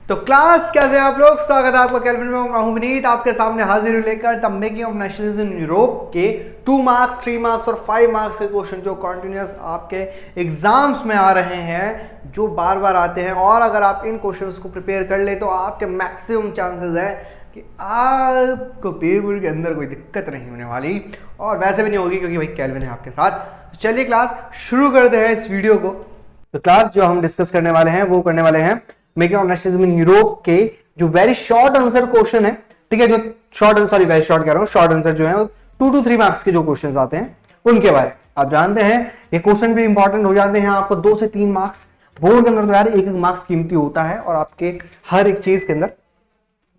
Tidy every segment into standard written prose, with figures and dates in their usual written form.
तो क्लास कैसे हैं आप लोग। स्वागत है आपका केल्विन में। मैं हूं विनीत, आपके सामने हाजिर लेकर the making of nationalism in Europe के 2 मार्क्स 3 मार्क्स और 5 मार्क्स के क्वेश्चन जो कॉन्टिन्यूस आपके एग्जाम्स में आ रहे हैं, जो बार बार आते हैं। और अगर आप इन क्वेश्चंस को प्रिपेयर कर ले तो आपके मैक्सिमम चांसेस है कि आपको पेपर के अंदर कोई दिक्कत नहीं होने वाली, और वैसे भी नहीं होगी क्योंकि भाई केल्विन है आपके साथ। तो चलिए क्लास शुरू करते हैं इस वीडियो को। तो क्लास जो हम डिस्कस करने वाले हैं वो करने वाले हैं making of nationalism in Europe के जो वेरी शॉर्ट आंसर क्वेश्चन है, ठीक है, जो शॉर्ट सॉरी वेरी शॉर्ट कह रहा हूं, शॉर्ट आंसर जो है 2 to 3 मार्क्स के जो क्वेश्चंस आते हैं उनके बारे में आप जानते हैं। ये क्वेश्चन भी इंपॉर्टेंट हो जाते हैं आपको 2 से 3 मार्क्स बोर्ड के अंदर। तो यार एक मार्क्स कीमती होता है और आपके हर एक चीज के अंदर।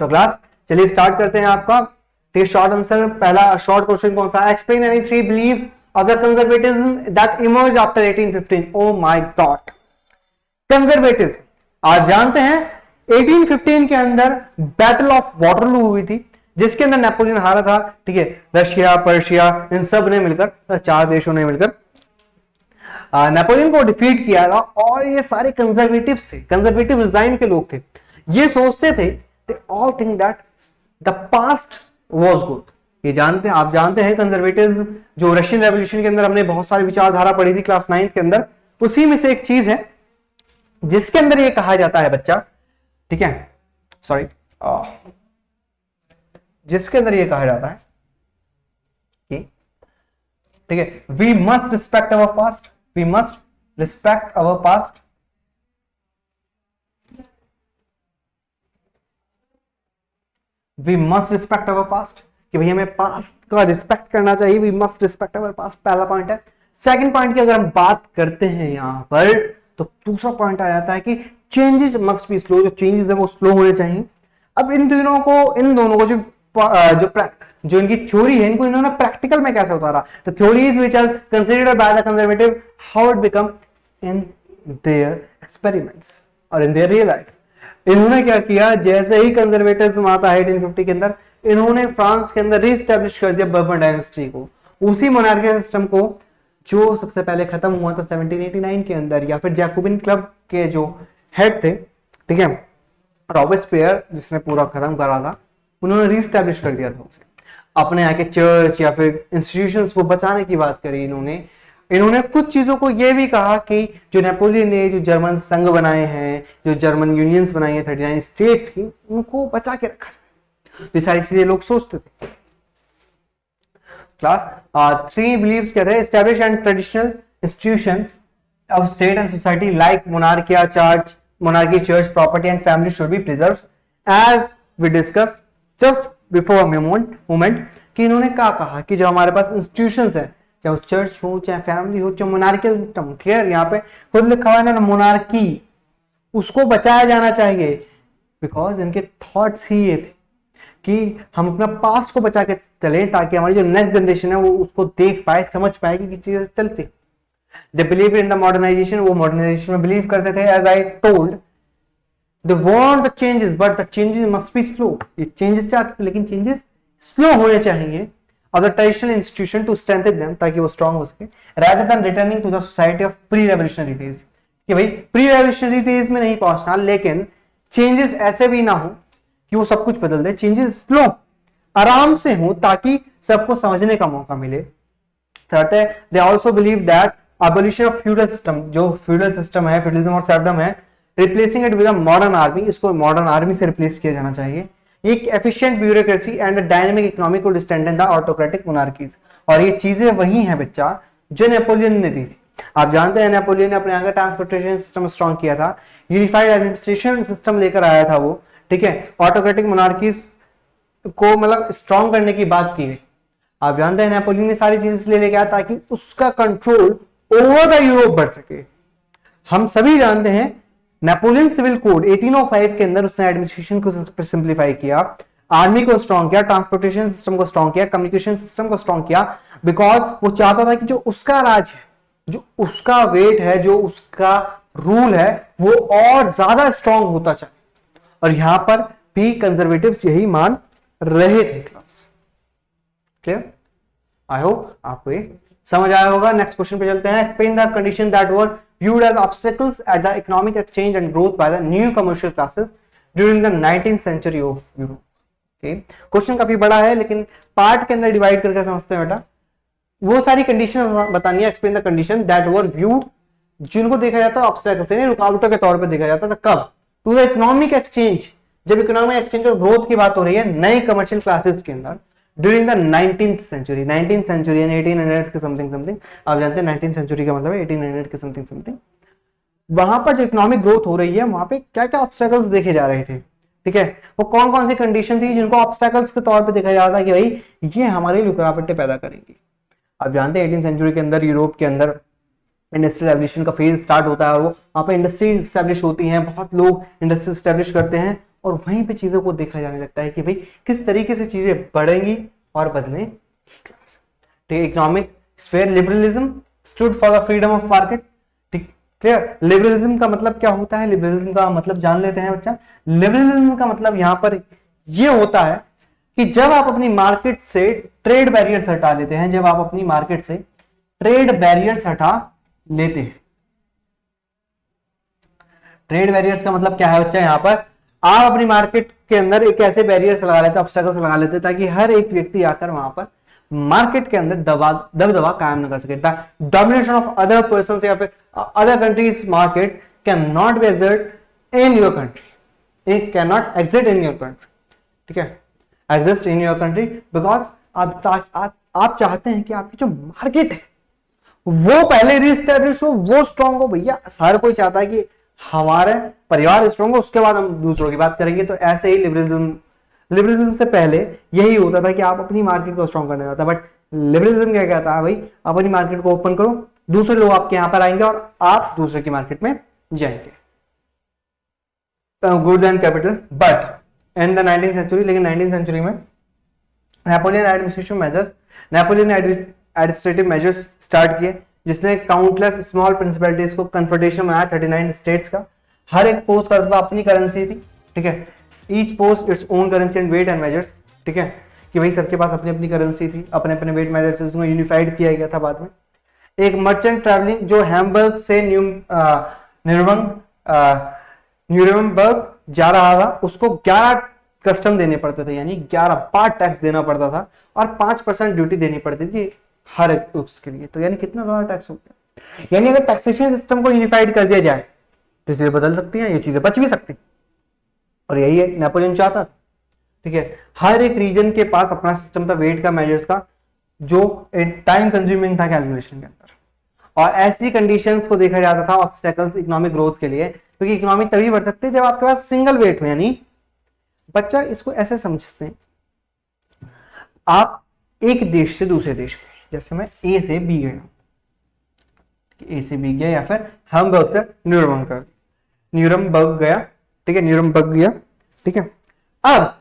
तो क्लास चलिए स्टार्ट करते हैं आपका शॉर्ट आंसर। पहला शॉर्ट क्वेश्चन कौन सा? Explain any 3 believes of the conservatism that emerge after 1815। Oh my God, conservatism आप जानते हैं 1815 के अंदर बैटल ऑफ वाटरलू हुई थी, जिसके अंदर नेपोलियन हारा था, ठीक है। रशिया, पर्शिया, इन सब ने मिलकर, 4 देशों ने मिलकर नेपोलियन को डिफीट किया था। और ये सारे कंजर्वेटिव थे, कंजर्वेटिव डिजाइन के लोग थे। ये सोचते थे they all think that the past was good. ये जानते हैं, आप जानते हैं कंजर्वेटिव जो रशियन रेवोल्यूशन के अंदर हमने बहुत सारी विचारधारा पढ़ी थी क्लास 9 के अंदर, उसी में से एक चीज है जिसके अंदर ये कहा जाता है बच्चा, ठीक है, सॉरी, जिसके अंदर ये कहा जाता है कि, ठीक है, we must respect our past, we must respect our past, we must respect our past, कि भैया हमें पास्ट का रिस्पेक्ट करना चाहिए। We must respect our past, पहला पॉइंट है। सेकंड पॉइंट की अगर हम बात करते हैं यहां पर, तो दूसरा पॉइंट आ जाता है कि चेंजेस मस्ट बी स्लो। जो चेंजेस है वो स्लो होने चाहिए। अब इन दोनों को जो इनकी थ्योरी है, इनको इन्होंने प्रैक्टिकल में कैसे उतारा? The theories which are considered by the conservative, how it become in their experiments और इन देयर रियल लाइफ। इन्होंने क्या किया, जैसे ही कंजर्वेटिज्म आता है 1850 के अंदर, इन्होंने फ्रांस के अंदर रीस्टैब्लिश कर दिया बर्बन डायनेस्टी को, उसी मोनार्किकल सिस्टम को जो सबसे पहले खत्म हुआ था 1789 के अंदर, या फिर जैकोबिन क्लब के जो हेड थे, ठीक है, रॉबेस्पियर, जिसने पूरा खत्म करा था, उन्होंने रीस्टैब्लिश कर दिया था उसे। अपने यहाँ के चर्च या फिर इंस्टीट्यूशंस को बचाने की बात करी इन्होंने कुछ चीजों को यह भी कहा कि जो नेपोलियन ने जो जर्मन संघ बनाए हैं, जो जर्मन यूनियंस बनाई है 39 स्टेट्स की, उनको बचा के रखा। तो सारी चीजें लोग सोचते थे। क्लास 3 बिलीव्स क्या थे? Establish and traditional institutions of state and society like monarchy, church, property and family should be preserved, as we discussed just before a moment कि इन्होंने क्या कहा कि जो हमारे पास इंस्टीट्यूशंस हैं, चाहे वो चर्च हो, चाहे फैमिली हो, चाहे मोनार्कियल सिस्टम, क्लियर, यहाँ पे खुद लिखा हुआ है ना मोनार्की, उसको बचाया जाना चाहिए। बिकॉज इनके थॉट्स ही ये थे कि हम अपना पास्ट को बचा के चले, ताकि हमारी जो नेक्स्ट जनरेशन है वो उसको देख पाए, समझ पाए कि चीजें चलती। They believe in the modernization, वो modernization में believe करते थे। As I told, they want the changes, but the changes must be slow. ये changes चाहते थे लेकिन changes slow होने चाहिए of the traditional institution to strengthen them, ताकि वो strong हो सके, rather than returning to the society of pre-revolutionary days। कि भाई pre-revolutionary days में नहीं पहुंचना, लेकिन changes ऐसे भी ना हो कि वो सब कुछ बदल दे। changes slow, आराम से हो, ताकि सबको समझने का मौका मिले। थर्ड है, they also believe that abolition of feudal system, जो feudal system है, feudalism और serfdom है, replacing it with a modern army, इसको modern army से replace किया जाना चाहिए। एक efficient bureaucracy and a dynamic economy could strengthen the autocratic monarchies। और ये चीजें वही हैं बच्चा जो नेपोलियन ने दी थी। आप जानते हैं नेपोलियन ने अपने यहाँ का ट्रांसपोर्टेशन सिस्टम स्ट्रॉन्ग किया था, यूनिफाइड एडमिनिस्ट्रेशन सिस्टम लेकर आया था वो, ठीक है, ऑटोक्रेटिक मोनार्कीज को मतलब स्ट्रॉन्ग करने की बात की है। आप जानते हैं नेपोलियन ने सारी चीजें इसलिए लेके आया ताकि उसका कंट्रोल ओवर द यूरोप बढ़ सके। हम सभी जानते हैं नेपोलियन सिविल कोड 1805 के अंदर उसने एडमिनिस्ट्रेशन को सिंप्लीफाई किया, आर्मी को स्ट्रॉन्ग किया, ट्रांसपोर्टेशन सिस्टम को स्ट्रॉन्ग किया, कम्युनिकेशन सिस्टम को स्ट्रॉन्ग किया, बिकॉज वो चाहता था कि जो उसका राज है, जो उसका वेट है, जो उसका रूल है, वो और ज्यादा स्ट्रॉन्ग होता चले। और यहां पर भी कंजर्वेटिव्स यही मान रहे थे। Class clear? आई होप आपको ये समझ आया होगा। नेक्स्ट क्वेश्चन पे चलते हैं। Explain the condition that were viewed as obstacles at the economic exchange and growth by the new commercial classes during the 19th century of Europe. Question काफी बड़ा है लेकिन पार्ट के अंदर डिवाइड करके समझते हैं बेटा। वो सारी कंडीशन बतानी है, explain the condition that were viewed, जिनको देखा जाता है ऑब्स्टेकल्स यानी रुकावटों के तौर पे देखा जाता था। कब? टू द इकोनॉमिक एक्सचेंज, जब इकोनॉमिक एक्सचेंज और ग्रोथ की बात हो रही है नए कमर्शियल क्लासेस के अंदर during the 19th century. 19th century यानी 1800 के समथिंग, आप जानते हैं 19th सेंचुरी का मतलब है 1800 के समथिंग। वहां पर जो इकोनॉमिक ग्रोथ हो रही है वहां पे क्या क्या ऑब्स्टेकल्स देखे जा रहे थे, ठीक है, वो कौन कौन सी कंडीशन थी जिनको ऑब्स्टेकल्स के तौर पे देखा जाता है कि भाई ये हमारे लिए रुकावटें पैदा करेंगी। आप जानते हैं 18th सेंचुरी के अंदर यूरोप के अंदर इंडस्ट्रियल रेवोल्यूशन का फेज स्टार्ट होता है और वो वहां पे इंडस्ट्री स्टैब्लिश होती हैं, बहुत लोग इंडस्ट्री स्टैब्लिश करते हैं और वहीं पे चीजों को देखा जाने लगता है कि भाई किस तरीके से चीजें बढ़ेंगी और बदलेंगी। Economic sphere liberalism stood for the freedom of market. Clear? Liberalism का मतलब क्या होता है? लिबरलिज्म का मतलब जान लेते हैं बच्चा। लिबरलिज्म का मतलब यहां पर ये होता है कि जब आप अपनी मार्केट से ट्रेड बैरियर्स हटा लेते हैं, जब आप अपनी मार्केट से ट्रेड बैरियर्स हटा लेते हैं। ट्रेड बैरियर्स का मतलब क्या है बच्चा? यहां पर आप अपनी मार्केट के अंदर एक ऐसे बैरियर्स लगा लेते, ऑब्स्टेकल्स लगा लेते ताकि हर एक व्यक्ति आकर वहां पर मार्केट के अंदर दबदबा कायम न कर सके। डोमिनेशन ऑफ अदर पर्सन या फिर other countries market can not be exist in your country, it can not exist in your country, ठीक है, exist in your country because आप चाहते हैं कि आपकी जो मार्केट है वो पहले रिस्टैब्लिश हो, वो स्ट्रांग हो। भैया हर कोई चाहता है कि हमारे परिवार स्ट्रांग हो, उसके बाद हम दूसरों की बात करेंगे। तो ऐसे ही लिबरलिज्म से पहले यही होता था कि आप अपनी मार्केट को स्ट्रांग करना चाहता, बट लिबरलिज्म क्या कहता है? भाई आप अपनी मार्केट को ओपन करो, दूसरे लोग आपके यहां पर आएंगे और आप दूसरे की मार्केट में जाएंगे। Goods and capital. But in the 19th century, लेकिन 19th सेंचुरी में नेपोलियन एडमिनिस्ट्रेटिव मेजर्स स्टार्ट किए जिसने काउंटलेस स्मॉल प्रिंसिपलिटीज को कन्फेडरेशन बनाया 39 स्टेट्स का। हर एक पोस्ट का अपनी करेंसी थी, ठीक है, each post its own currency and weight and measures, ठीक है, कि भाई सबके पास अपनी अपनी करेंसी थी, अपने अपने वेट मेजर्स, उसको यूनिफाइड किया गया था बाद में। एक मर्चेंट ट्रैवलिंग जो हैम्बर्ग से न्यूरेमबर्ग जा रहा था उसको 11 कस्टम देने पड़ते थे, यानी 11 बार टैक्स देना पड़ता था और 5% ड्यूटी देनी पड़ती थी हर एक उसके लिए। तो यानी कितना ज्यादा टैक्स हो गया। यानी अगर टैक्सेशन सिस्टम को यूनिफाइड कर दिया जाए तो चीजें बदल सकती हैं, ये चीजें बच भी सकती, और यही है नेपोलियन चाहता था, ठीक है। हर एक रीजन के पास अपना सिस्टम था वेट का, मेजर्स का, जो टाइम कंज्यूमिंग था कैलकुलेशन के अंदर। और ऐसी कंडीशंस को देखा जाता था ऑब्स्टेकल्स इकोनॉमिक ग्रोथ के लिए, क्योंकि इकोनॉमिक तभी बढ़ सकते हैं जब आपके पास सिंगल वेट हो। यानी बच्चा इसको ऐसे समझते हैं, आप एक देश से दूसरे देश गए, जैसे मैं ए से बी गया, ए से बी गया, या फिर हैम्बर्ग से न्यूरमबर्ग गया, ठीक है, न्यूरमबर्ग गया, ठीक है। अब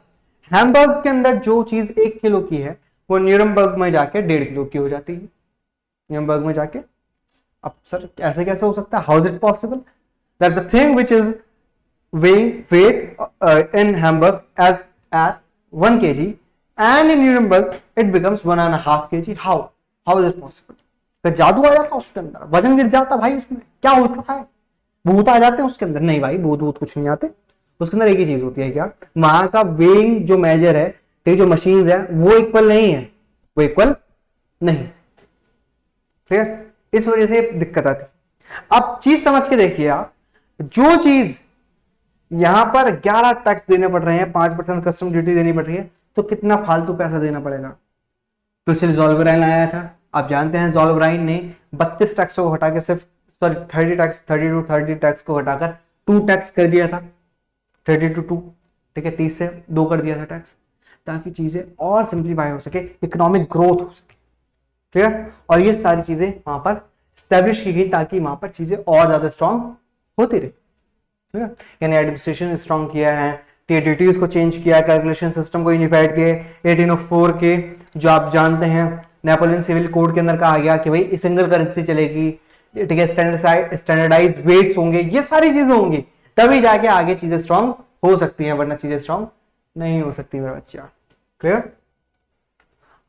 हैम्बर्ग के अंदर जो चीज 1 किलो की है वो न्यूरमबर्ग में जाके 1.5 किलो की हो जाती है, न्यूरमबर्ग में जाके। अब सर ऐसे कैसे हो सकता है? How is it possible that the thing which is weight in Hamburg as at 1 kg and in Nuremberg it becomes 1.5 kg. How is it possible? तो जादू आ जाता उसके अंदर, वजन गिर जाता भाई, उसमें क्या होता है? भूत आ जाते हैं उसके अंदर? नहीं भाई, भूत कुछ नहीं आते उसके अंदर। एक ही चीज होती है, क्या? वहां का वेइंग जो मेजर है, ठीक, जो मशीन्स है वो इक्वल नहीं है, वो इक्वल नहीं, ठीक है। इस वजह से दिक्कत आती। अब चीज समझ के देखिए आप, जो चीज यहां पर 11 टैक्स देने पड़ रहे हैं, 5% कस्टम ड्यूटी देनी पड़ रही है, तो कितना फालतू पैसा देना पड़ेगा। तो इसलिए ज़ोल्वेराइन आया था। आप जानते हैं ज़ोल्वेराइन ने 32 टैक्स को हटा के सिर्फ 30 टैक्स को हटाकर 2 टैक्स कर दिया था, 30 to 2, ठीक है, 30 से 2 कर दिया था टैक्स, ताकि चीजें और सिंप्लीफाई हो सके, इकोनॉमिक ग्रोथ हो सके, ठीक है। और ये सारी चीजें वहां पर स्टैब्लिश की गई ताकि वहां पर चीजें और ज्यादा स्ट्रांग होती रही, ठीक है। यानी एडमिनिस्ट्रेशन स्ट्रांग किया है, ड्यूटीज को चेंज किया, कैलकुलेशन सिस्टम को यूनिफाइड किए। 1804 के जो आप जानते हैं नेपोलियन सिविल कोड के अंदर कहा गया कि भाई सिंगल करेंसी चलेगी, ठीक है, स्टैंडर्डाइज्ड वेट्स होंगे, ये सारी चीजें होंगी, तभी जाके आगे चीजें स्ट्रांग हो सकती हैं, वरना चीजें स्ट्रांग नहीं हो सकती मेरा बच्चा, क्लियर।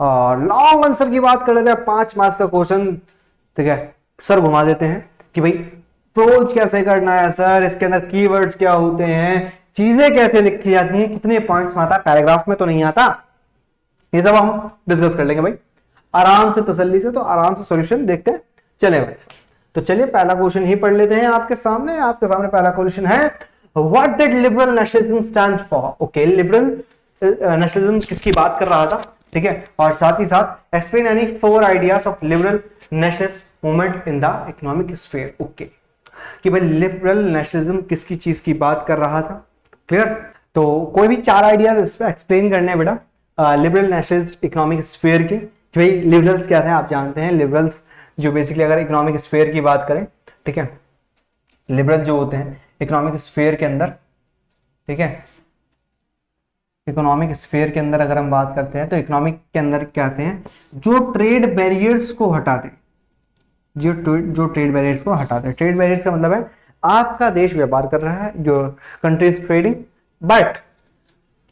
और लॉन्ग आंसर की बात कर लेते हैं, 5 मार्क्स का क्वेश्चन, ठीक है, सर घुमा देते हैं कि भाई अप्रोच कैसे करना है सर, इसके अंदर कीवर्ड्स क्या होते हैं, चीजें कैसे लिखी जाती हैं, कितने पॉइंट्स में आता है, पैराग्राफ में तो नहीं आता। ये सब हम डिस्कस कर लेंगे भाई आराम से, तसल्ली से। तो आराम से सॉल्यूशन देखते हैं चले भाई। तो चलिए पहला क्वेश्चन ही पढ़ लेते हैं आपके सामने। आपके सामने पहला क्वेश्चन है, what did liberal nationalism stand for. Okay, liberal nationalism किसकी बात कर रहा था, ठीक है। और साथ ही साथ explain any 4 ideas of liberal nationalist movement in the economic sphere. Okay, कि भाई लिबरल नेशनलिज्म किसकी चीज की बात कर रहा था, क्लियर। तो कोई भी 4 आइडियाज इस पे एक्सप्लेन करने हैं बेटा लिबरल नेशनलिस्ट इकोनॉमिक स्फीयर की। भाई लिबरल्स क्या थे आप जानते हैं, लिबरल्स जो बेसिकली अगर इकोनॉमिक स्फीयर की बात करें, ठीक है, लिबरल जो होते हैं इकोनॉमिक स्फीयर के अंदर, ठीक है, इकोनॉमिक स्फीयर के अंदर अगर हम बात करते हैं तो इकोनॉमिक के अंदर क्या आते हैं, जो ट्रेड बैरियर्स को हटाते हैं, जो ट्रेड बैरियर्स को हटाते हैं। ट्रेड बैरियर्स का मतलब है आपका देश व्यापार कर रहा है, जो कंट्रीज ट्रेडिंग, बट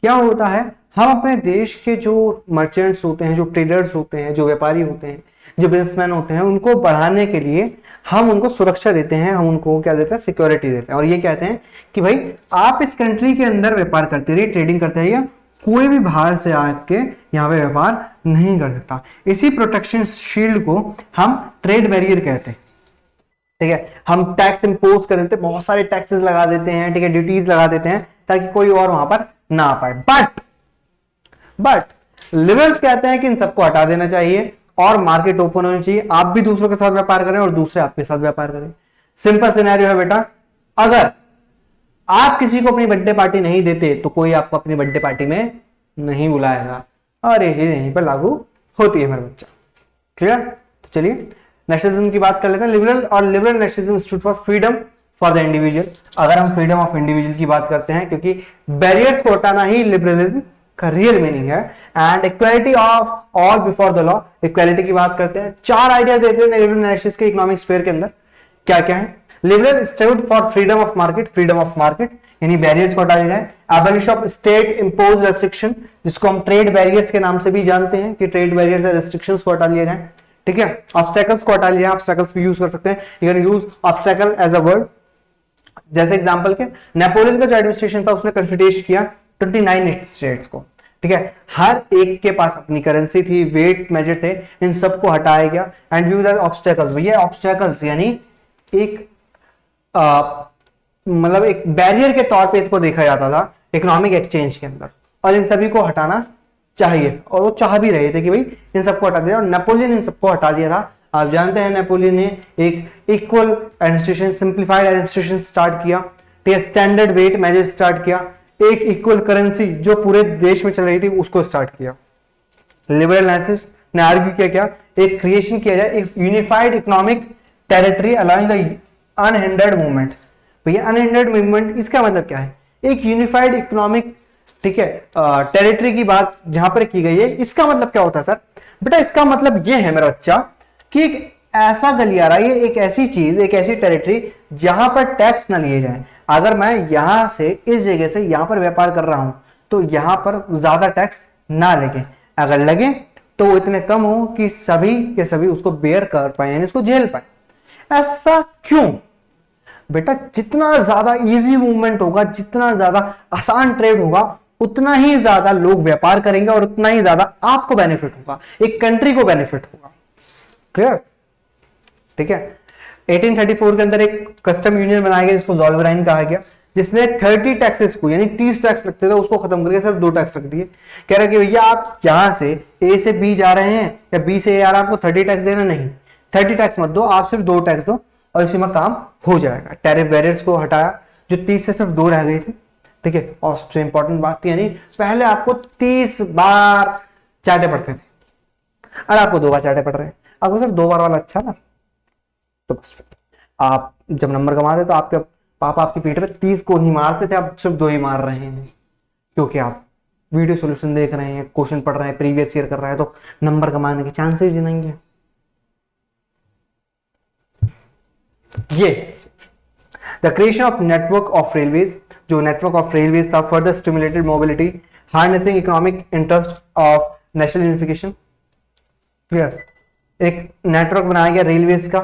क्या होता है हम अपने देश के जो मर्चेंट्स होते हैं, जो ट्रेडर्स होते हैं, जो व्यापारी होते हैं, जो बिजनेसमैन होते हैं, उनको बढ़ाने के लिए हम उनको सुरक्षा देते हैं, हम उनको क्या देते हैं, सिक्योरिटी देते हैं। और ये कहते हैं कि भाई आप इस कंट्री के अंदर व्यापार करते रहिए, ट्रेडिंग करते रहिए, कोई भी बाहर से आके यहाँ पे व्यापार नहीं कर सकता। इसी प्रोटेक्शन शील्ड को हम ट्रेड बैरियर कहते हैं, ठीक है। हम टैक्स इंपोज कर देते हैं, बहुत सारे टैक्सेस लगा देते हैं, ठीक है, ड्यूटीज लगा देते हैं ताकि कोई और वहां पर ना आ पाए। बट लिबरल्स कहते हैं कि इन सबको हटा देना चाहिए और मार्केट ओपन होनी चाहिए, आप भी दूसरों के साथ व्यापार करें और दूसरे आपके साथ व्यापार करें। सिंपल सिनेरियो है बेटा, अगर आप किसी को अपनी बर्थडे पार्टी नहीं देते तो कोई आपको अपनी बर्थडे पार्टी में नहीं बुलाएगा, और ये चीज यहीं पर लागू होती है मेरे बच्चा, क्लियर। तो चलिए नेशनलिज्म की बात कर लेते हैं। लिबरल और liberal nationalism stood for freedom for the individual. अगर हम फ्रीडम ऑफ इंडिविजुअल की बात करते हैं, क्योंकि बैरियर्स को हटाना ही लिबरलिज्म का रियल मीनिंग है, and equality of all before the law, equality की बात करते हैं। 4 आइडियाज देते हैं लिबरल नेशनलिस्ट के इकोनॉमिक स्फीयर के अंदर, क्या क्या है। Liberal stood for freedom of market, freedom of market यानी बैरियर्स को हटा दिया जाए। Abolish of state impose restriction, जिसको हम ट्रेड बैरियर्स के नाम से भी जानते हैं कि ट्रेड बैरियर्स और रेस्ट्रिक्शंस को हटा दिया जाए, ठीक है। ऑब्स्टेकल्स को हटा लिया, ऑब्स्टेकल्स भी यूज कर सकते हैं, you can use obstacle as a word. जैसे एग्जांपल के नेपोलियन का जो एडमिनिस्ट्रेशन था उसने कन्फिडेट किया 29 स्टेट्स को, ठीक है। हर एक के पास अपनी करेंसी थी, वेट मेजर थे, इन सबको हटाया गया एंड यूज एज ऑब्स्टेकल्स। भैया ऑब्स्टेकल्स यानी एक मतलब एक बैरियर के तौर पे इसको देखा जाता था इकोनॉमिक एक्सचेंज के अंदर, और इन सभी को हटाना चाहिए, और वो चाह भी रहे थे कि भाई इन सबको हटा दिया, और नेपोलियन इन सबको हटा दिया था। आप जानते हैं नेपोलियन ने एक equal administration, simplified administration start किया, ठीक है, स्टैंडर्ड वेट मेजर स्टार्ट किया, एक इक्वल करेंसी जो पूरे देश में चल रही थी उसको स्टार्ट किया। लिबरल नेशनलिस्ट ने आर्ग्यू किया क्या, एक क्रिएशन किया जाए एक unified economic territory allowing the unhindered movement. भैया अनहिंडर्ड मूवमेंट इसका मतलब क्या है, एक यूनिफाइड इकोनॉमिक, ठीक है, टेरिटरी की बात जहां पर की गई है। इसका मतलब क्या होता है सर, बेटा इसका मतलब यह है मेरा बच्चा कि एक ऐसा गलियारा, ये एक ऐसी चीज, एक ऐसी टेरिटरी जहां पर टैक्स ना लिए जाए। अगर मैं यहां से इस जगह से यहां पर व्यापार कर रहा हूं तो यहां पर ज्यादा टैक्स ना लगे, अगर लगे तो वो इतने कम हो कि सभी के सभी उसको बेयर कर पाए, यानी उसको झेल पाए। ऐसा क्यों बेटा, जितना ज्यादा इजी मूवमेंट होगा, जितना ज्यादा आसान ट्रेड होगा, उतना ही ज्यादा लोग व्यापार करेंगे और उतना ही ज्यादा आपको बेनिफिट होगा, एक कंट्री को बेनिफिट होगा, क्लियर, ठीक है। 1834 के अंदर एक कस्टम यूनियन बनाया गया जिसको ज़ोल्वेराइन कहा गया, जिसने 30 टैक्सेस को, यानी 30 टैक्स लगते थे उसको खत्म करके सिर्फ 2 टैक्स रख दिए। कह रहा कि भैया आप यहां से ए से बी जा रहे हैं या बी से ए आ रहा है, आपको 30 टैक्स देना नहीं, 30 टैक्स मत दो, आप सिर्फ 2 टैक्स दो और इसी में काम हो जाएगा। टैरिफ बैरियर्स को हटाया जो 30 से सिर्फ 2 रह गए थे, ठीक है। और सबसे इंपॉर्टेंट बात थी, यानी पहले आपको 30 बार चाटे पड़ते थे, और आपको 2 बार चाटे पड़ रहे हैं, आपको सिर्फ 2 बार वाला अच्छा ना, तो बस आप जब नंबर कमाते तो आपके पापा आपकी पीठ पे 30 को नहीं मारते थे, आप सिर्फ 2 ही मार रहे हैं, क्योंकि आप वीडियो सॉल्यूशन देख रहे हैं, क्वेश्चन पढ़ रहे हैं, प्रीवियस ईयर कर रहे हैं, तो नंबर कमाने के चांसेस ही नहीं है। ये the creation of network of railways, जो नेटवर्क ऑफ रेलवेज था, further stimulated mobility, harnessing economic interest of national unification, clear. एक नेटवर्क बनाया गया रेलवेज का,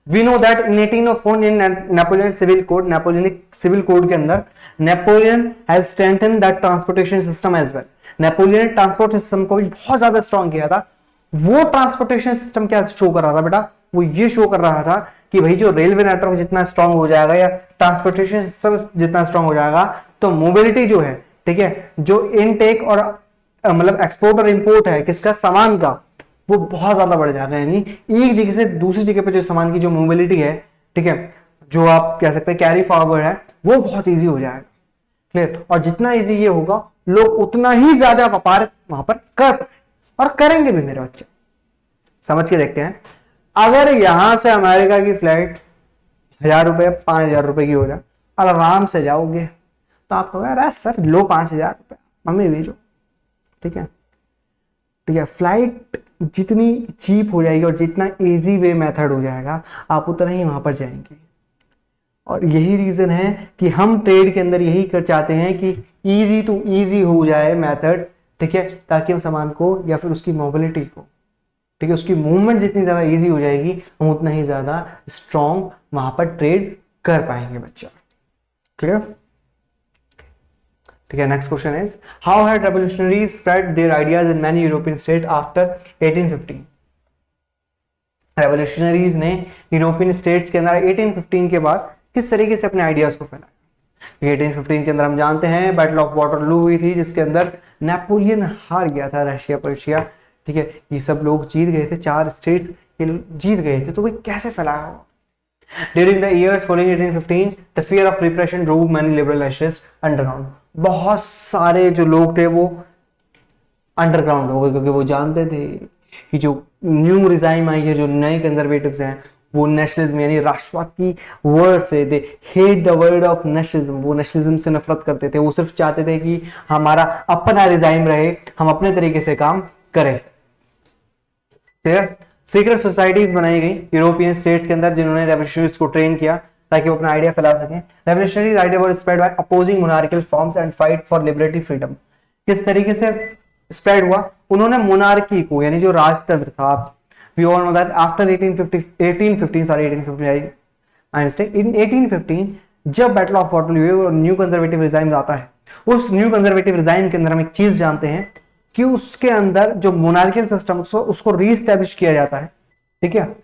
we know that in 1804 in Napoleon civil code, Napoleonic civil code के अंदर Napoleon has strengthen that transportation system as well. Napoleon transport system को भी बहुत ज्यादा स्ट्रॉन्ग किया था। वो ट्रांसपोर्टेशन सिस्टम क्या शो कर रहा था बेटा, वो ये शो कर रहा था कि भाई जो रेलवे नेटवर्क जितना स्ट्रांग हो जाएगा या ट्रांसपोर्टेशन सिस्टम जितना स्ट्रांग हो जाएगा तो मोबिलिटी जो है, ठीक है, जो इनटेक और मतलब एक्सपोर्ट और इंपोर्ट है किसका, सामान का, वो बहुत ज्यादा बढ़ जाएगा। यानी एक जगह से दूसरी जगह पे जो सामान की जो मोबिलिटी है, ठीक है, जो आप कह सकते हैं कैरी फॉरवर्ड है, वो बहुत ईजी हो जाएगा। क्लियर? और जितना ईजी ये होगा लोग उतना ही ज्यादा व्यापार वहां पर कर और करेंगे भी मेरे बच्चे। समझ के देखते हैं, अगर यहां से अमेरिका की फ्लाइट 1000 रुपए 5000 रुपए की हो जाए और आराम से जाओगे तो आप कहोगे अरे सर लो 5000 रुपए हमें भेजो, ठीक है, ठीक है। फ्लाइट जितनी चीप हो जाएगी और जितना इजी वे मेथड हो जाएगा आप उतना ही वहां पर जाएंगे। और यही रीजन है कि हम ट्रेड के अंदर यही कर चाहते हैं कि इजी टू इजी हो जाए मेथड्स, ठीक है, ताकि हम सामान को या फिर उसकी मोबिलिटी को, ठीक है, उसकी मूवमेंट जितनी ज्यादा इजी हो जाएगी हम उतना ही ज्यादा स्ट्रॉन्ग वहां पर ट्रेड कर पाएंगे बच्चा। क्लियर? ठीक है। Next question is how had revolutionaries spread their ideas in many European state after 1815। Revolutionaries ने यूरोपियन स्टेट्स के अंदर 1815 के बाद किस तरीके से अपने आइडियाज को फैलाया। 1815 के अंदर हम जानते हैं बैटल ऑफ वाटरलू हुई थी, जिसके अंदर नेपोलियन हार गया था, रशिया पर्शिया, ठीक है, ये सब लोग जीत गए थे, 4 स्टेट्स जीत गए थे। तो भाई कैसे फैलाया होगा? During the years following 1815, the fear of repression drove many liberal nationalists underground. बहुत सारे जो लोग थे वो अंडरग्राउंड हो गए, क्योंकि वो जानते थे कि जो न्यू रिजाइम आई है, जो नए कंजर्वेटिव्स हैं, वो नेशनलिज्म यानी राष्ट्रवाद की वर्ड से, they hate the word of nationalism, वो नेशनलिज्म से नफरत करते थे। वो सिर्फ चाहते थे कि हमारा अपना रिजाइम रहे, हम अपने तरीके से काम करें। सीक्रेट सोसाइटीज बनाई गई यूरोपियन स्टेट्स के अंदर, जिन्होंने रेवोल्यूशनरीज को ट्रेन किया ताकि वो अपना आइडिया फैला सकें। Revolutionaries idea were spread by opposing monarchial forms and fight for liberty freedom. किस तरीके से स्प्रेड हुआ? उन्होंने मोनार्की को यानी जो राजतंत्र था, we all know that after 1815 जब बैटल ऑफ वाटरलू हुई और न्यू कंजर्वेटिव रिजाइम आता है, उस न्यू कंजर्वेटिव रिजाइम के अंदर हम एक चीज जानते हैं कि उसके अंदर जो मोनार्कियल सिस्टम उसको रीस्टैब्लिश किया जाता है, ठीक है,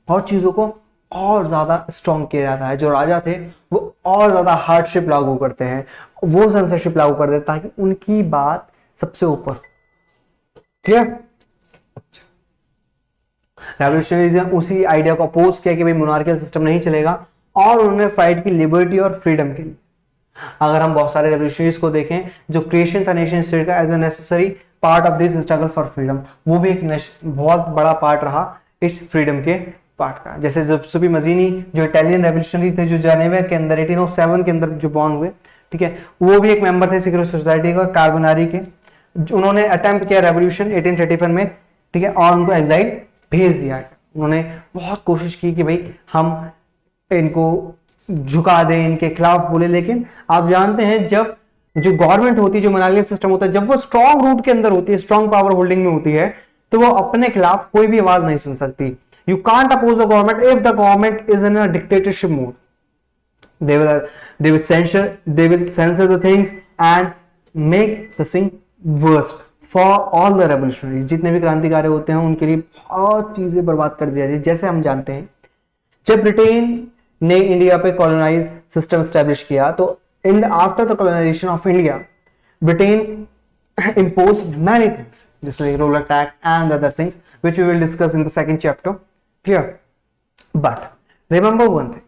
और चीजों को और ज्यादा स्ट्रॉन्ग किया जाता है। जो राजा थे वो और ज्यादा हार्डशिप लागू करते हैं, वो सेंसरशिप लागू करते हैं ताकि उनकी बात सबसे ऊपर। ठीक है, रेवोल्यूशनरीज ने उसी आइडिया को अपोज किया कि भाई मोनार्कियल सिस्टम नहीं चलेगा, और उन्होंने फाइट की लिबर्टी और फ्रीडम के लिए। अगर हम बहुत सारे रेवोल्यूशनरीज को देखें, जो क्रिएशन था नेशन स्टेट का as a necessary part of this struggle for freedom, वो भी एक बहुत बड़ा पार्ट रहा इस फ्रीडम के पार्ट का। जैसे जुसेपी मजीनी जो इटालियन रेवोल्यूशनरीज थे, जो जेनेवा के अंदर 1807 के अंदर जो बॉर्न हुए, ठीक है, वो भी एक मेंबर थे सीक्रेट सोसाइटी का, कार्बोनारी के। उन्होंने अटेम्प्ट किया रेवोल्यूशन 1831 में, ठीक है, और उनको एग्जाइल भेज दिया। उन्होंने बहुत कोशिश की कि भाई हम इनको झुका दें, इनके खिलाफ बोले, लेकिन आप जानते हैं जब जो गवर्नमेंट होती है, जो मोनार्कियल सिस्टम होता है, जब वो स्ट्रॉन्ग रूट के अंदर होती है, स्ट्रॉन्ग पावर होल्डिंग में होती है, तो वो अपने खिलाफ कोई भी आवाज नहीं सुन सकती। You can't oppose the government if the government is in a dictatorship mode. they will censor the things and make the thing worse for all the revolutionaries। जितने भी क्रांतिकारी होते हैं उनके लिए बहुत चीजें बर्बाद कर दिया जाए। जैसे हम जानते हैं जब ब्रिटेन ने इंडिया पे कॉलोनाइज सिस्टम स्टैब्लिश किया, तो in after the colonization of India, Britain imposed many things just like ruler tax and other things which we will discuss in the second chapter. Clear? But remember one thing,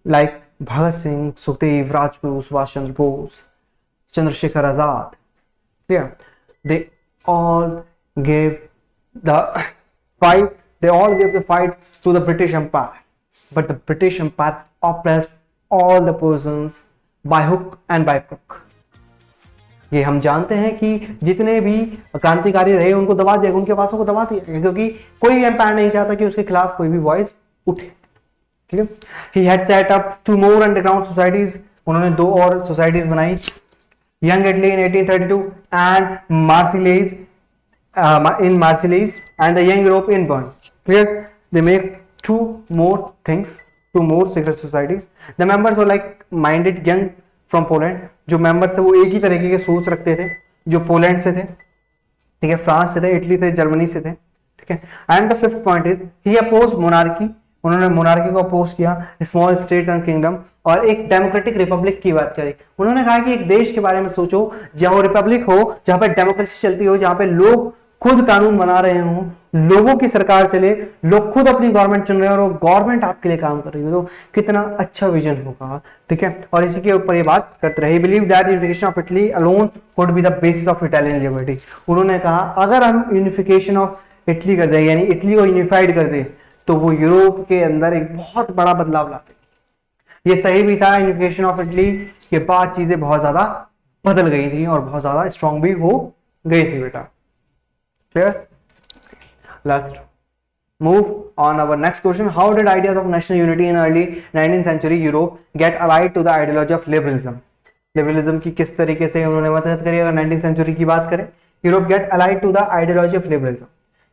like Bhagat Singh, Sukhdev, Rajguru, Subhash Chandra Bose, Chandrasekhar Azad, clear? They all gave the fight to the British Empire, but the British Empire oppressed all the persons by hook and by crook। ये हम जानते हैं कि जितने भी क्रांतिकारी रहे उनको दबा दिया, उनके पासों को दबा दिया, क्योंकि कोई भी एम्पायर नहीं चाहता कि उसके खिलाफ कोई भी वॉइस उठे। ठीक है, he had set up 2 more underground societies, उन्होंने 2 और सोसाइटीज बनाई, young Italy in 1832 and Marseilles in Marseilles and the young Europe in Bern। Clear? They make two more things, two more secret societies. The members were like minded young from Poland, जो members थे वो एक ही तरीके के सोच रखते थे, जो पोलैंड से थे, ठीक है, फ्रांस से थे, इटली से, जर्मनी से थे, ठीक है। And the fifth point is he oppose monarchy, उन्होंने मोनार्की को अपोज किया, स्मॉल स्टेट्स एंड किंगडम, और एक डेमोक्रेटिक रिपब्लिक की बात करी। उन्होंने कहा कि एक देश के बारे में सोचो जहां रिपब्लिक हो, जहां पे डेमोक्रेसी चलती हो, जहां पे लोग खुद कानून बना रहे हों, लोगों की सरकार चले, लोग खुद अपनी गवर्नमेंट चुन रहे हैं और गवर्नमेंट आपके लिए काम कर रही है, तो कितना अच्छा विजन होगा, ठीक है। और इसी के ऊपर ये बात करते रहे, believe that unification of Italy alone would be the basis of Italian liberty. उन्होंने कहा अगर हम यूनिफिकेशन ऑफ इटली कर दे, यानी इटली को यूनिफाइड कर दे, तो वो यूरोप के अंदर एक बहुत बड़ा बदलाव लाते। ये सही भी था, यूनिफिकेशन ऑफ इटली के बाद चीजें बहुत ज्यादा बदल गई थी और बहुत ज्यादा स्ट्रांग भी हो गई थी बेटा। Clear? Let's move on our next question. How did ideas of national unity in early 19th century Europe get allied to the ideology of liberalism? Liberalism की किस तरीके से उन्होंने मदद करी? अगर 19th century की बात करें, Europe get allied to the ideology of liberalism।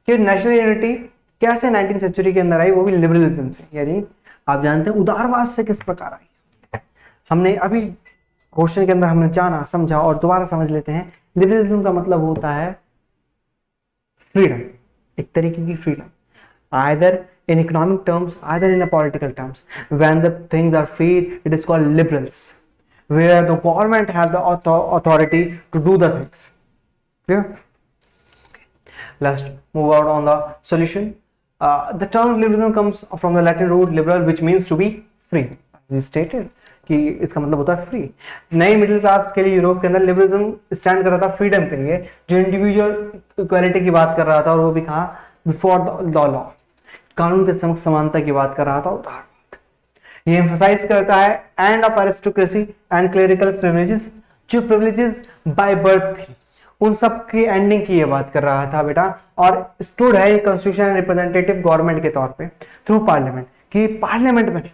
कि national unity कैसे 19th century के अंदर आई, वो भी liberalism से, यानी आप जानते हैं उदारवाद से किस प्रकार आई। हमने अभी क्वेश्चन के अंदर हमने जाना, समझा और दोबारा समझ लेते हैं। लिबरलिज्म का मतलब होता है फ्रीडम, एक तरीके की freedom, either in economic terms, either in a political terms. When the things are free, it is called liberals, where the government have the authority to do the things. Clear? Let's move out on the solution. The term liberalism comes from the Latin root liberal, which means to be free. As we stated, कि इसका मतलब होता है free. नई middle class के लिए Europe के अंदर लिबरलिज्म स्टैंड कर रहा था फ्रीडम के लिए, जो इंडिविजुअल इक्वालिटी की बात कर रहा था, और वो भी कहा बिफोर द लॉ, कानून के समक्ष समानता की बात कर रहा था, उदारवाद। ये एम्फसाइज करता है end of aristocracy and clerical privileges, जो प्रिविलेजेस बाय बर्थ थी उन सब की एंडिंग की ये बात कर रहा था बेटा। और स्टूड है कॉन्स्टिट्यूशन एंड रिप्रेजेंटेटिव गवर्नमेंट के तौर पे थ्रू पार्लियामेंट, कि पार्लियामेंट बने,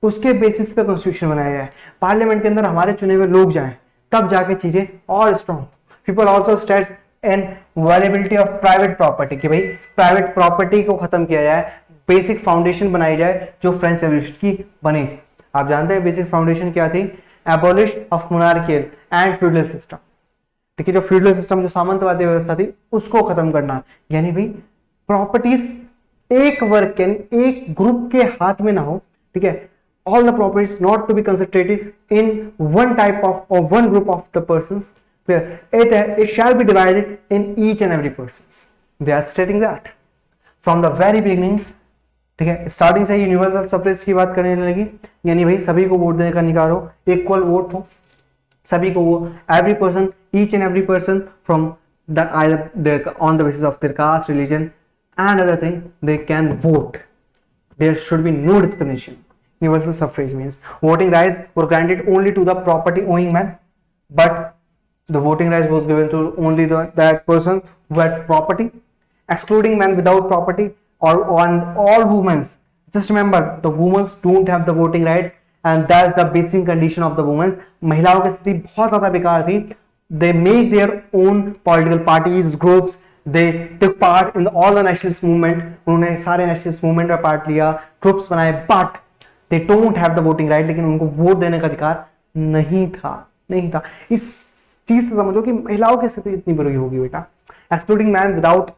उसके बेसिस पे कॉन्स्टिट्यूशन बनाया जाए, पार्लियामेंट के अंदर हमारे चुने हुए लोग जाएं, तब जाके चीजें और strong. People also states and availability of private property, कि भाई प्राइवेट प्रॉपर्टी को खत्म किया जाए, बेसिक फाउंडेशन बनाई जाए जो फ्रेंच रेवोल्यूशन की बनी थी। आप जानते हैं बेसिक फाउंडेशन क्या थी? Abolish of monarchial and feudal system, ठीक है, जो फ्यूडल सिस्टम, जो सामंतवादी व्यवस्था थी, उसको खत्म करना, यानी भाई प्रॉपर्टीज एक वर्ग के, एक ग्रुप के हाथ में ना हो, ठीक है। All the properties not to be concentrated in one type of or one group of the persons, where it shall be divided in each and every persons. They are stating that from the very beginning, ठीक है। Starting से universal suffrage की बात करने लगी, यानी भाई सभी को वोट देने का अधिकार हो, इक्वल वोट हो सभी को, वो every person, each and every person from the either on the basis of their caste, religion and other thing, they can vote. There should be no discrimination. Universal suffrage means voting rights were granted only to the property owning man, but the voting rights was given to only that person who had property, excluding men without property or on all women. Just remember, the women don't have the voting rights, and that's the basic condition of the women. महिलाओं की स्थिति बहुत ज्यादा बेकार थी। They make their own political parties, groups. They took part in all the nationalist movement. उन्होंने सारे nationalist movement में पार्ट लिया, ग्रुप्स बनाए, but they don't have the voting right, लेकिन उनको वोट देने का अधिकार नहीं था। इस चीज से समझो कि महिलाओं की स्थिति इतनी बुरी होगी बेटा। Excluding man without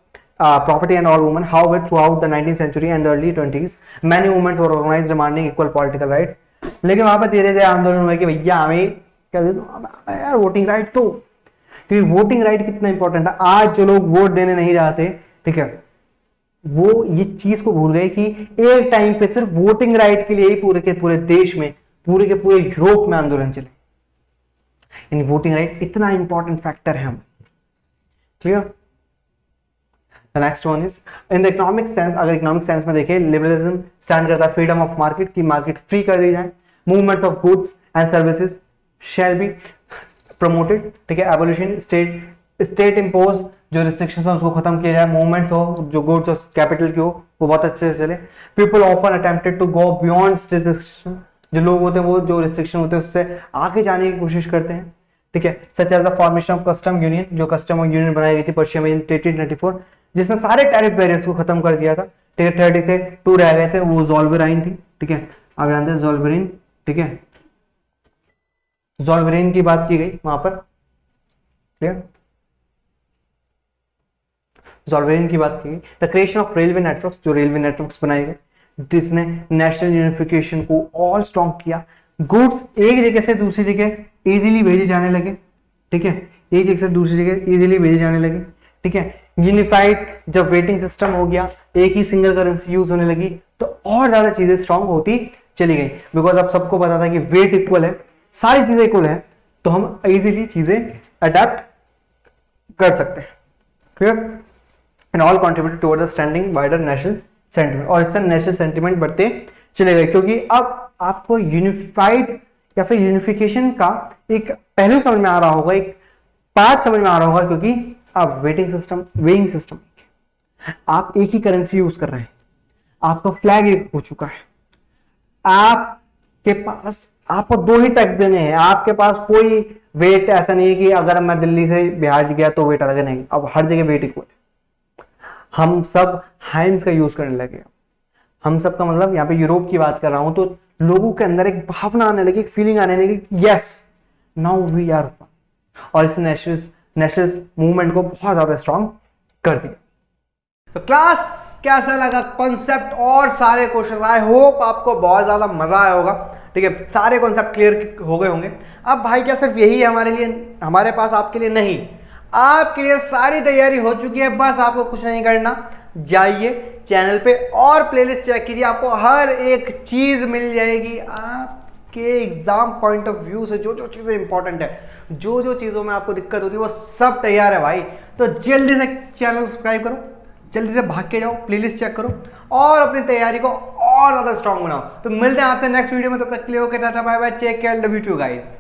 property and all women, however, throughout the 19th century and the early 20s, many movements were organized demanding equal political rights. लेकिन वहां पर धीरे धीरे आंदोलन हुए कि भैया हमें क्या दे दो यार वोटिंग राइट, तो क्योंकि वोटिंग राइट कितना इंपॉर्टेंट है। आज जो लोग वोट देने नहीं जाते, ठीक है, वो ये चीज को भूल गए कि एक टाइम पे सिर्फ वोटिंग राइट के लिए ही पूरे के पूरे देश में, पूरे के पूरे यूरोप में आंदोलन चले। यानी वोटिंग राइट इतना इंपॉर्टेंट फैक्टर है। हम clear? The next one is in the economic sense. अगर इकोनॉमिक सेंस में देखें, लिबरलिज्म स्टैंड करता है फ्रीडम ऑफ मार्केट, की मार्केट फ्री कर दी जाए, movement of goods and services shall be promoted, ठीक है। एबोलिशन स्टेट इम्पोज जो रिस्ट्रिक्शंस है उसको खत्म किया जाए, मूवमेंट्स हो जो गुड्स और कैपिटल की हो वो बहुत अच्छे से चले। People often attempted to go beyond restriction, जो लोग होते हैं वो जो रिस्ट्रिक्शन होते हैं उससे आगे जाने की कोशिश करते हैं, ठीक है। Such as the formation of custom union, जो कस्टम यूनियन बनाई गई थी पर्शिया में इन 1894, जिसने सारे टैरिफ बैरियर्स को खत्म कर दिया था, ठीक है। 30 से 2 रह गए थे, वो ज़ोल्वेराइन थी, ठीक है। अब जानते हैं ज़ोल्वेरिन, ठीक है, ज़ोल्वेरिन की बात की गई वहां पर, क्लियर, ज़ोल्वेरिन की बात की गई। The creation of railway networks, जो रेलवे नेटवर्क्स बनाए गए, जिसने नेशनल यूनिफिकेशन को और स्ट्रॉन्ग किया। गुड्स एक जगह से दूसरी जगह इजीली भेजे जाने लगे, ठीक है, एक जगह से दूसरी जगह इजीली भेजे जाने लगे, ठीक है। यूनिफाइड जब वेटिंग सिस्टम हो गया, एक ही सिंगल करेंसी यूज होने लगी, तो और ज्यादा चीजें स्ट्रांग होती चली गई, बिकॉज अब सबको पता था कि वेट इक्वल है, सारी चीजें इक्वल है, तो हम इजीली चीजें अडेप्ट कर सकते हैं, clear. And all contributed toward the standing wider national sentiment, और इससे नेशनल सेंटिमेंट बढ़ते चले गए, क्योंकि अब आपको यूनिफाइड या फिर यूनिफिकेशन का एक पहलू समझ में आ रहा होगा, एक पार्ट समझ में आ रहा होगा, क्योंकि अब वेइंग सिस्टम आप एक ही करेंसी यूज कर रहे हैं, आपका फ्लैग एक हो चुका है, आपके पास आपको 2 ही टैक्स देने हैं, आपके पास कोई वेट ऐसा नहीं है कि अगर मैं दिल्ली से बिहार गया तो वेट अलग है, नहीं, अब हर जगह वेट इक्वल है। हम सब हाइम्स का यूज करने लगे, हम सब का मतलब यहाँ पे यूरोप की बात कर रहा हूं, तो लोगों के अंदर एक भावना आने लगी, एक फीलिंग आने लगी, yes now we are one, और इस नेशनल मूवमेंट को बहुत ज्यादा स्ट्रांग कर दिया। तो क्लास कैसा लगा, कॉन्सेप्ट और सारे क्वेश्चन, आई होप आपको बहुत ज्यादा मजा आया होगा, ठीक है, सारे कॉन्सेप्ट क्लियर हो गए होंगे। अब भाई क्या सिर्फ यही है हमारे लिए, हमारे पास आपके लिए नहीं, आपके लिए सारी तैयारी हो चुकी है, बस आपको कुछ नहीं करना, जाइए चैनल पे और प्लेलिस्ट चेक कीजिए, आपको हर एक चीज मिल जाएगी आपके एग्जाम पॉइंट ऑफ व्यू से, जो जो चीजें इंपॉर्टेंट है, जो जो चीजों में आपको दिक्कत होती है वो सब तैयार है भाई। तो जल्दी से चैनल सब्सक्राइब करो, जल्दी से भाग के जाओ, प्लेलिस्ट चेक करो और अपनी तैयारी को और ज्यादा स्ट्रांग बनाओ। तो मिलते हैं आपसे नेक्स्ट वीडियो में, तब तक के लिए okay, tata bye bye, take care, love you too guys.